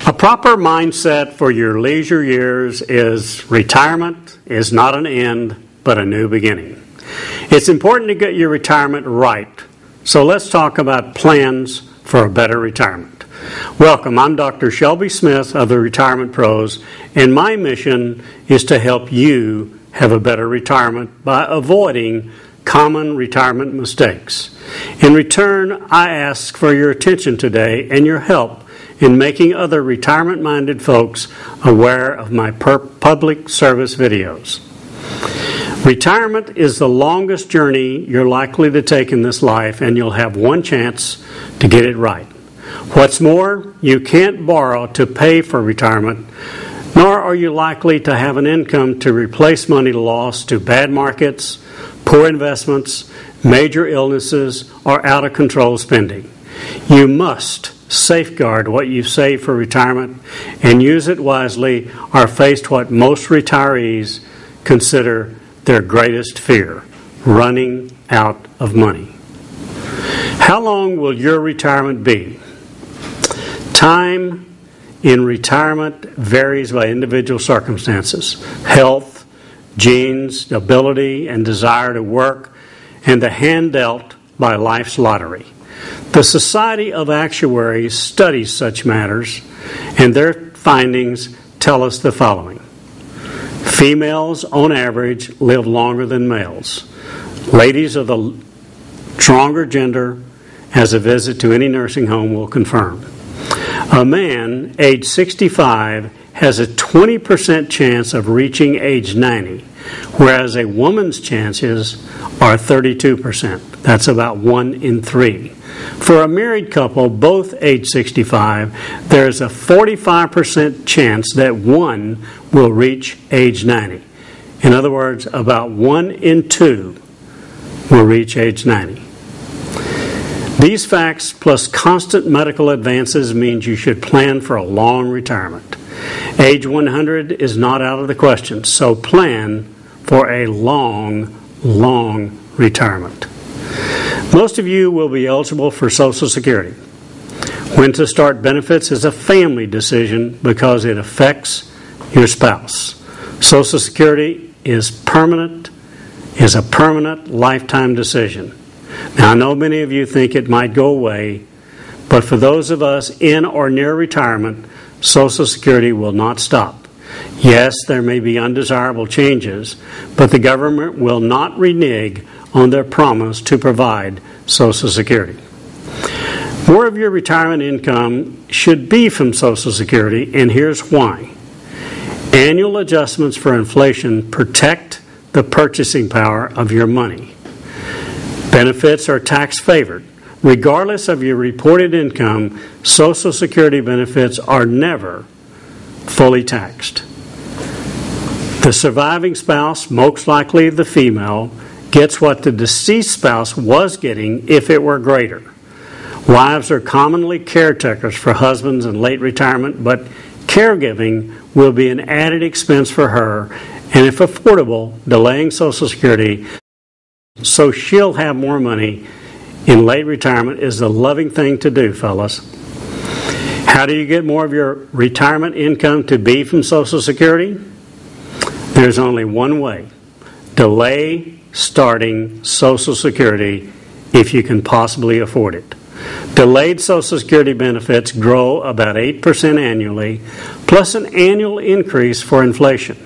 A proper mindset for your leisure years is retirement is not an end, but a new beginning. It's important to get your retirement right. So let's talk about plans for a better retirement. Welcome, I'm Dr. Shelby Smith of the Retirement Pros, and my mission is to help you have a better retirement by avoiding common retirement mistakes. In return, I ask for your attention today and your help in making other retirement-minded folks aware of my public service videos. Retirement is the longest journey you're likely to take in this life, and you'll have one chance to get it right. What's more, you can't borrow to pay for retirement, nor are you likely to have an income to replace money lost to bad markets, poor investments, major illnesses, or out-of-control spending. You must safeguard what you've saved for retirement and use it wisely, or face what most retirees consider their greatest fear: running out of money. How long will your retirement be? Time in retirement varies by individual circumstances, health, genes, ability, and desire to work, and the hand dealt by life's lottery. The Society of Actuaries studies such matters, and their findings tell us the following. Females, on average, live longer than males. Ladies of the stronger gender, as a visit to any nursing home will confirm. A man, age 65, has a 20% chance of reaching age 90, whereas a woman's chances are 32%. That's about 1 in 3. For a married couple, both age 65, there's a 45% chance that one will reach age 90. In other words, about 1 in 2 will reach age 90. These facts plus constant medical advances means you should plan for a long retirement. Age 100 is not out of the question, so plan for a long retirement. Most of you will be eligible for Social Security. When to start benefits is a family decision because it affects your spouse. Social Security is a permanent lifetime decision. Now, I know many of you think it might go away, but for those of us in or near retirement, Social Security will not stop. Yes, there may be undesirable changes, but the government will not renege on their promise to provide Social Security. More of your retirement income should be from Social Security, and here's why. Annual adjustments for inflation protect the purchasing power of your money. Benefits are tax favored. Regardless of your reported income, Social Security benefits are never fully taxed. The surviving spouse, most likely the female, gets what the deceased spouse was getting if it were greater. Wives are commonly caretakers for husbands in late retirement, but caregiving will be an added expense for her, and if affordable, delaying Social Security so she'll have more money in late retirement is the loving thing to do, fellas. How do you get more of your retirement income to be from Social Security? There's only one way. Delay starting Social Security if you can possibly afford it. Delayed Social Security benefits grow about 8% annually, plus an annual increase for inflation.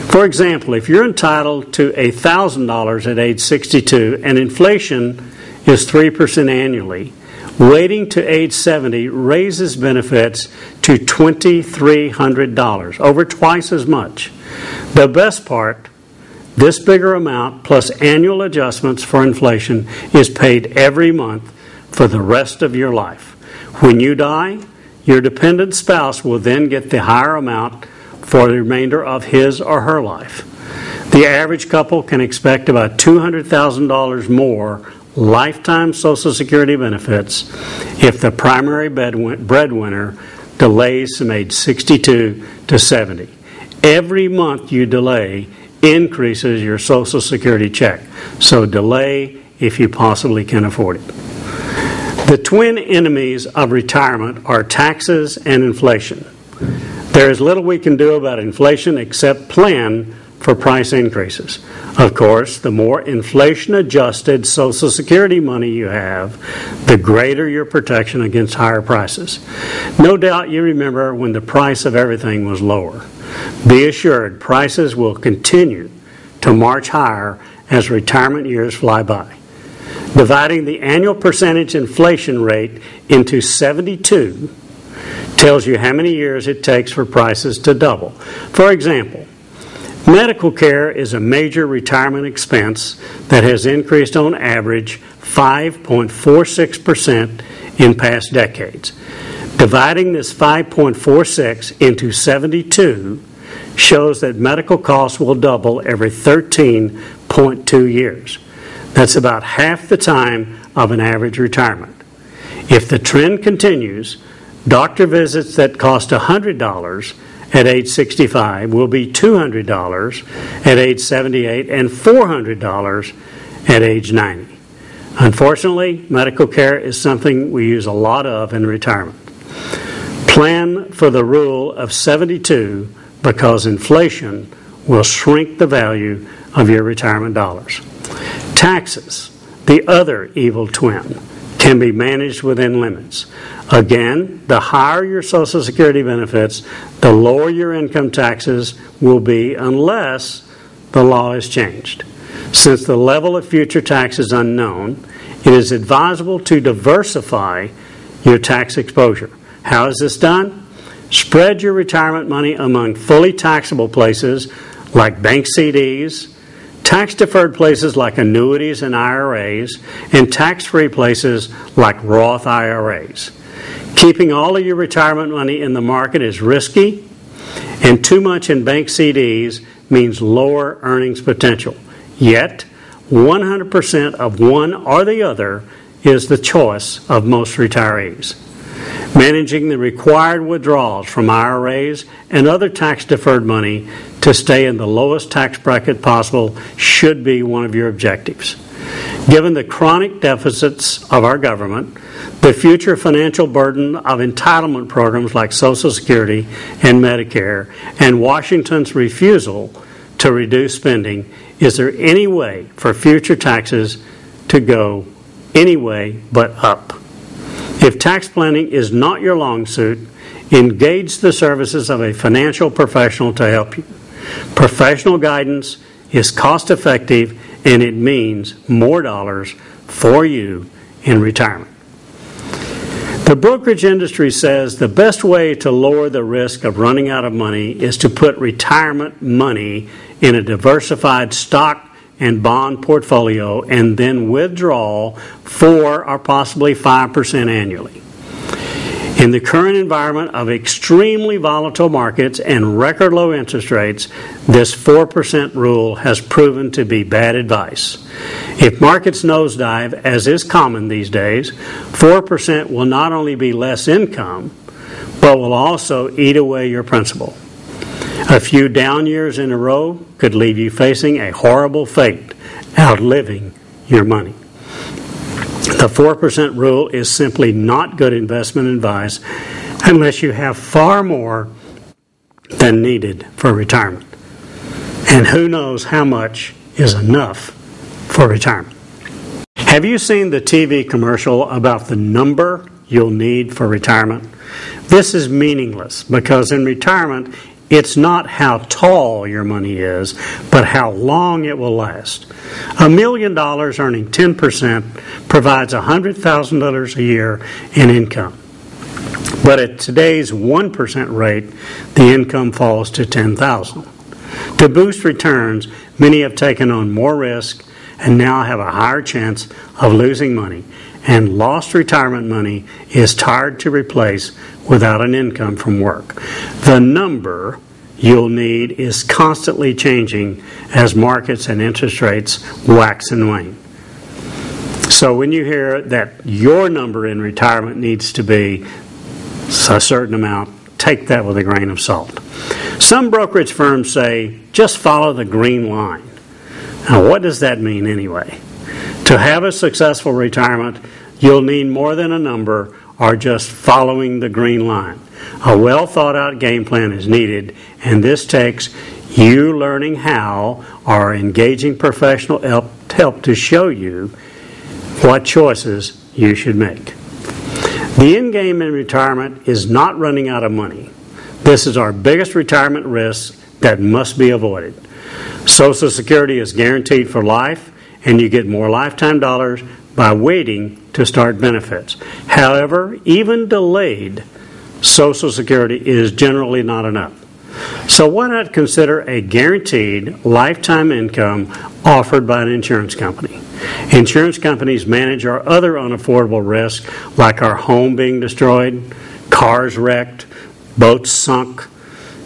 For example, if you're entitled to $1,000 at age 62 and inflation is 3% annually, waiting to age 70 raises benefits to $2,300, over twice as much. The best part, this bigger amount plus annual adjustments for inflation is paid every month for the rest of your life. When you die, your dependent spouse will then get the higher amount for the remainder of his or her life. The average couple can expect about $200,000 more lifetime Social Security benefits if the primary breadwinner delays from age 62 to 70. Every month you delay increases your Social Security check, so delay if you possibly can afford it. The twin enemies of retirement are taxes and inflation. There is little we can do about inflation except plan for price increases. Of course, the more inflation-adjusted Social Security money you have, the greater your protection against higher prices. No doubt you remember when the price of everything was lower. Be assured prices will continue to march higher as retirement years fly by. Dividing the annual percentage inflation rate into 72 tells you how many years it takes for prices to double. For example, medical care is a major retirement expense that has increased on average 5.46% in past decades. Dividing this 5.46 into 72 shows that medical costs will double every 13.2 years. That's about half the time of an average retirement. If the trend continues, doctor visits that cost $100 at age 65 will be $200 at age 78 and $400 at age 90. Unfortunately, medical care is something we use a lot of in retirement. Plan for the rule of 72 because inflation will shrink the value of your retirement dollars. Taxes, the other evil twin, can be managed within limits. Again, the higher your Social Security benefits, the lower your income taxes will be unless the law is changed. Since the level of future tax is unknown, it is advisable to diversify your tax exposure. How is this done? Spread your retirement money among fully taxable places like bank CDs, tax-deferred places like annuities and IRAs, and tax-free places like Roth IRAs. Keeping all of your retirement money in the market is risky, and too much in bank CDs means lower earnings potential. Yet, 100% of one or the other is the choice of most retirees. Managing the required withdrawals from IRAs and other tax-deferred money to stay in the lowest tax bracket possible should be one of your objectives. Given the chronic deficits of our government, the future financial burden of entitlement programs like Social Security and Medicare, and Washington's refusal to reduce spending, is there any way for future taxes to go any way but up? If tax planning is not your long suit, engage the services of a financial professional to help you. Professional guidance is cost-effective, and it means more dollars for you in retirement. The brokerage industry says the best way to lower the risk of running out of money is to put retirement money in a diversified stock and bond portfolio and then withdraw 4 or possibly 5% annually. In the current environment of extremely volatile markets and record low interest rates, this 4% rule has proven to be bad advice. If markets nosedive, as is common these days, 4% will not only be less income, but will also eat away your principal. A few down years in a row could leave you facing a horrible fate, outliving your money. The 4% rule is simply not good investment advice unless you have far more than needed for retirement. And who knows how much is enough for retirement. Have you seen the TV commercial about the number you'll need for retirement? This is meaningless because in retirement, it's not how tall your money is, but how long it will last. $1 million earning 10% provides $100,000 a year in income. But at today's 1% rate, the income falls to $10,000. To boost returns, many have taken on more risk and now have a higher chance of losing money. And lost retirement money is hard to replace without an income from work. The number you'll need is constantly changing as markets and interest rates wax and wane. So when you hear that your number in retirement needs to be a certain amount, take that with a grain of salt. Some brokerage firms say, just follow the green line. Now, what does that mean anyway? To have a successful retirement, You'll need more than a number or just following the green line. A well thought out game plan is needed, and this takes you learning how or engaging professional help to show you what choices you should make. The end game in retirement is not running out of money. This is our biggest retirement risk that must be avoided. Social Security is guaranteed for life, and you get more lifetime dollars by waiting to start benefits. However, even delayed Social Security is generally not enough. So why not consider a guaranteed lifetime income offered by an insurance company? Insurance companies manage our other unaffordable risks, like our home being destroyed, cars wrecked, boats sunk,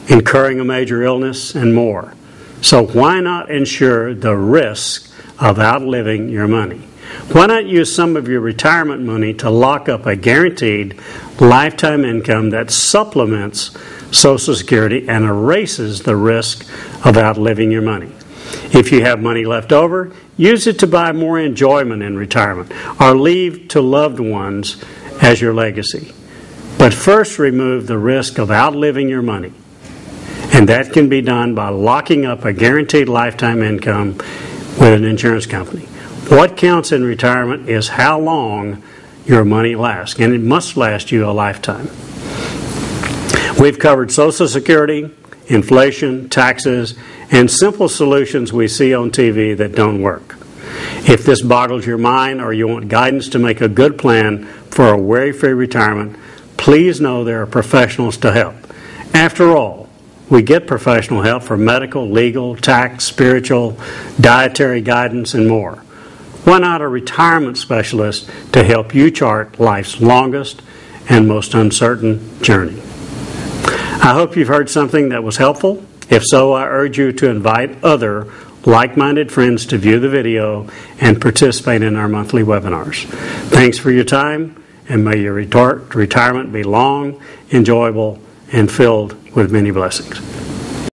incurring a major illness, and more. So why not insure the risk of outliving your money? Why not use some of your retirement money to lock up a guaranteed lifetime income that supplements Social Security and erases the risk of outliving your money? If you have money left over, use it to buy more enjoyment in retirement or leave to loved ones as your legacy. But first, remove the risk of outliving your money. And that can be done by locking up a guaranteed lifetime income with an insurance company. What counts in retirement is how long your money lasts, and it must last you a lifetime. We've covered Social Security, inflation, taxes, and simple solutions we see on TV that don't work. If this boggles your mind or you want guidance to make a good plan for a worry-free retirement, please know there are professionals to help. After all, we get professional help for medical, legal, tax, spiritual, dietary guidance, and more. Why not a retirement specialist to help you chart life's longest and most uncertain journey? I hope you've heard something that was helpful. If so, I urge you to invite other like-minded friends to view the video and participate in our monthly webinars. Thanks for your time, and may your retirement be long, enjoyable, and filled with many blessings.